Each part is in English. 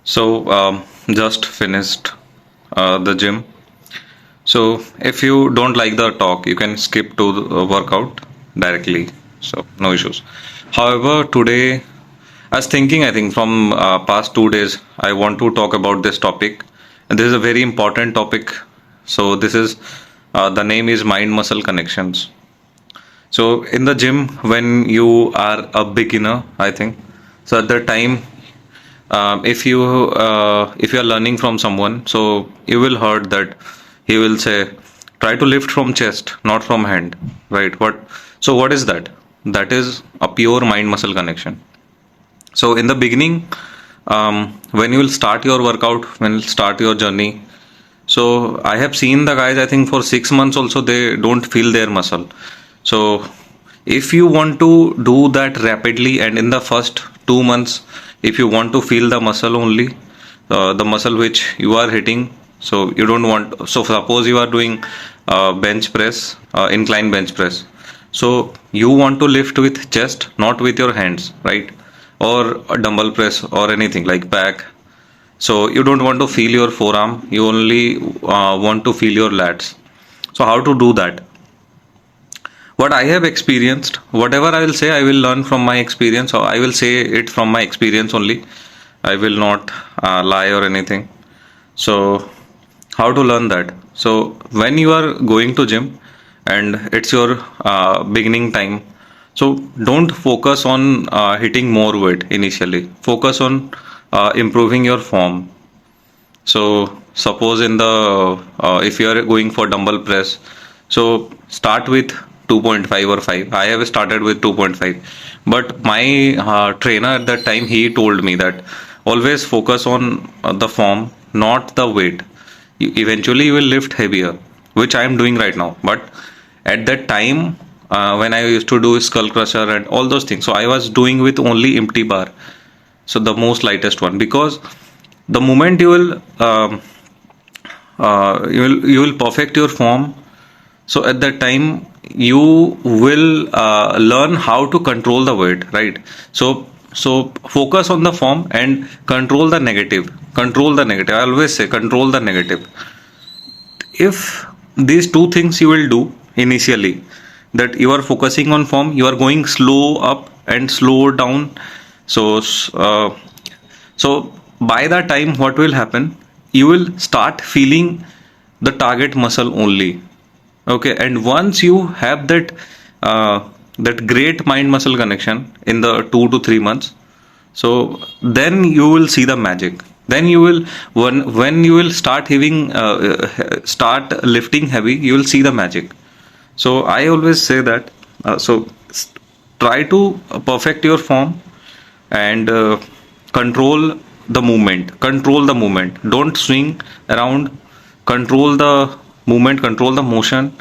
Just finished the gym. So, if you don't like the talk, you can skip to the workout directly. So, no issues. However, today I was thinking, I think from past 2 days, I want to talk about this topic. And this is a very important topic. So, this is the name is mind muscle connections. So, in the gym, when you are a beginner, I think, so at the time if you are learning from someone, so you will heard that he will say try to lift from chest, not from hand, right? What is that? That is a pure mind muscle connection. So in the beginning, when you will start your workout, when you start your journey, so I have seen the guys, I think for 6 months also they don't feel their muscle. So if you want to do that rapidly and in the first 2 months, if you want to feel the muscle only, the muscle which you are hitting, so you don't want, so suppose you are doing bench press, incline bench press. So you want to lift with chest, not with your hands, right? Or a dumbbell press or anything like back. So you don't want to feel your forearm, you only want to feel your lats. So how to do that? What I have experienced, whatever I will say, I will learn from my experience, or I will say it from my experience only. I will not lie or anything. So how to learn that? So when you are going to gym and it's your beginning time, so don't focus on hitting more weight initially. Focus on improving your form. So suppose in the if you are going for dumbbell press, so start with 2.5 or 5. I have started with 2.5, but my trainer at that time he told me that always focus on the form, not the weight. Eventually you will lift heavier, which I am doing right now. But at that time when I used to do skull crusher and all those things, so I was doing with only empty bar, so the most lightest one, because the moment you will perfect your form, so at that time you will learn how to control the weight, right? So focus on the form and control the negative. I always say control the negative. If these two things you will do initially, that you are focusing on form, you are going slow up and slow down. So uh, so by the time what will happen, you will start feeling the target muscle only. Okay, and once you have that great mind muscle connection in the 2 to 3 months, so then you will see the magic. Then you will, when you will start having start lifting heavy, you will see the magic. So I always say that try to perfect your form and control the movement, don't swing around, control the movement, control the motion,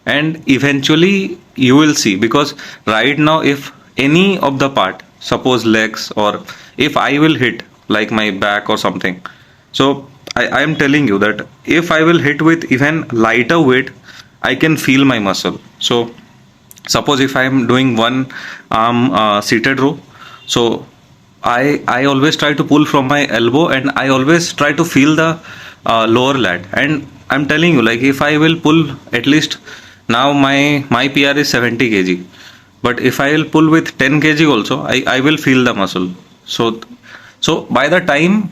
and eventually you will see. Because right now if any of the part, suppose legs, or if I will hit like my back or something, so I am telling you that if I will hit with even lighter weight, I can feel my muscle. So suppose if I am doing one arm seated row, so I always try to pull from my elbow, and I always try to feel the lower lat. And I'm telling you, like if I will pull at least, now my PR is 70 kg, but if I will pull with 10 kg also, I will feel the muscle. So by the time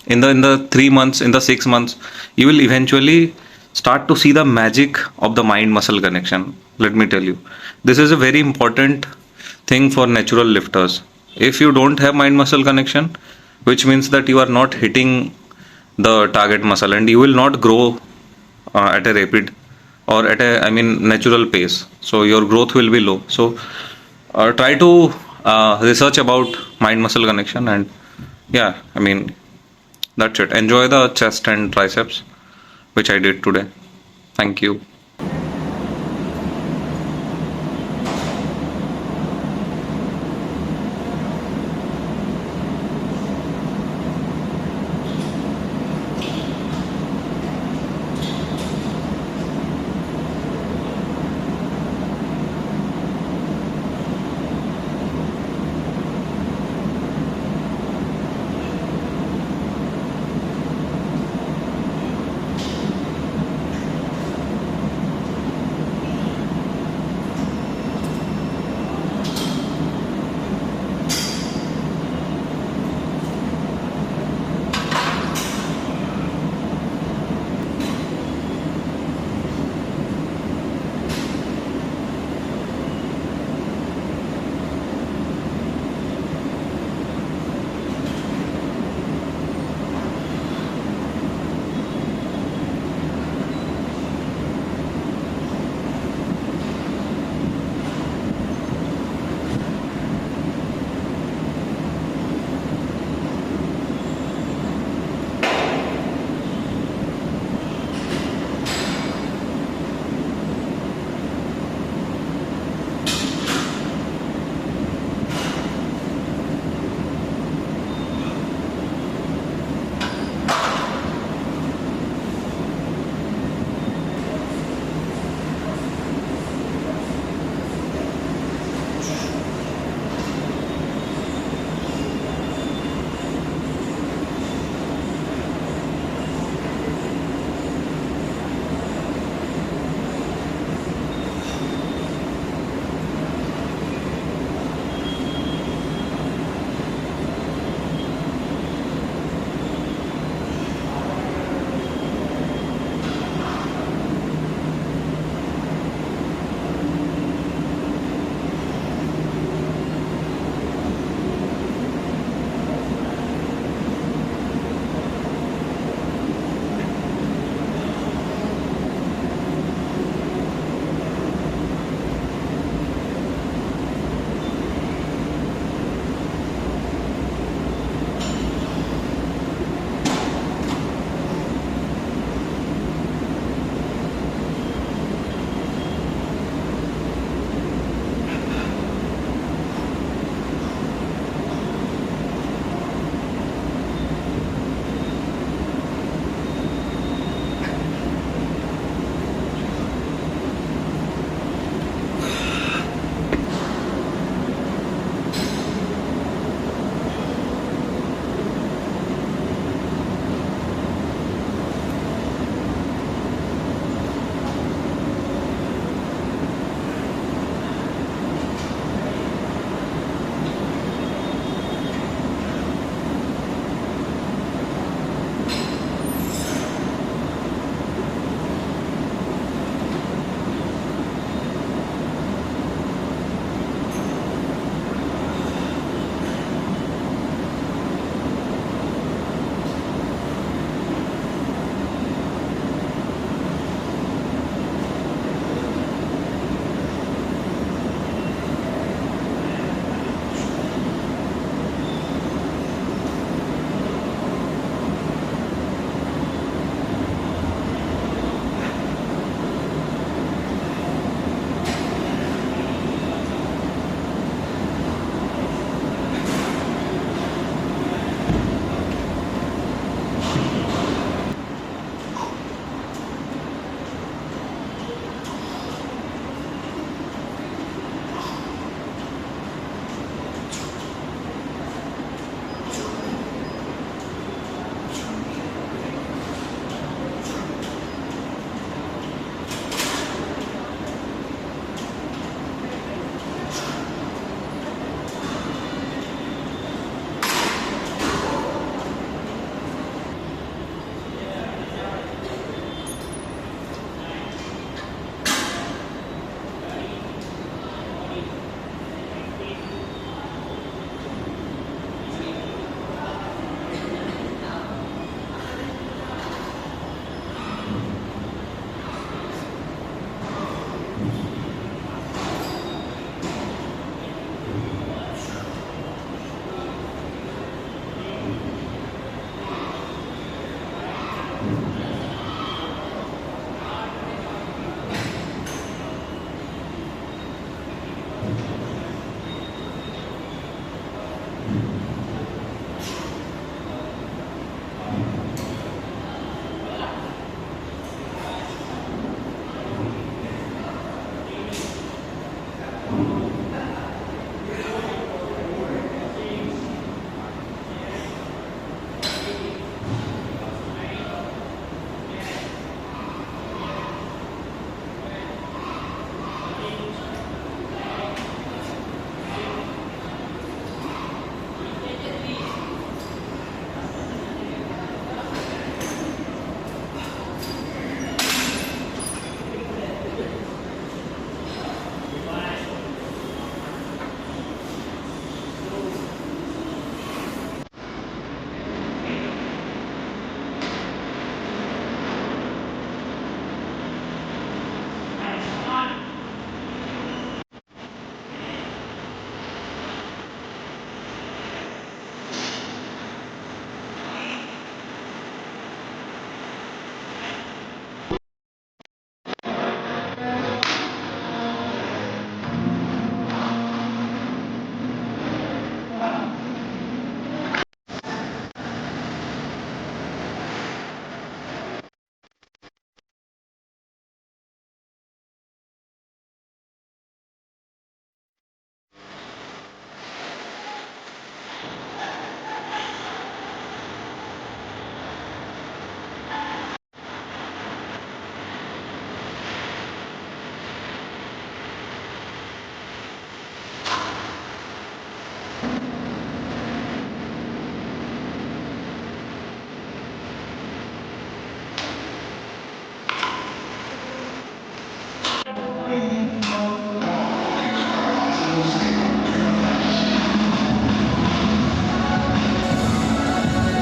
in the 3 months, in the 6 months, you will eventually start to see the magic of the mind muscle connection. Let me tell you, this is a very important thing for natural lifters. If you don't have mind muscle connection, which means that you are not hitting the target muscle, and you will not grow at a rapid, or at a, I mean, natural pace. So your growth will be low. So try to research about mind muscle connection. And yeah, I mean, that's it. Enjoy the chest and triceps, which I did today. Thank you.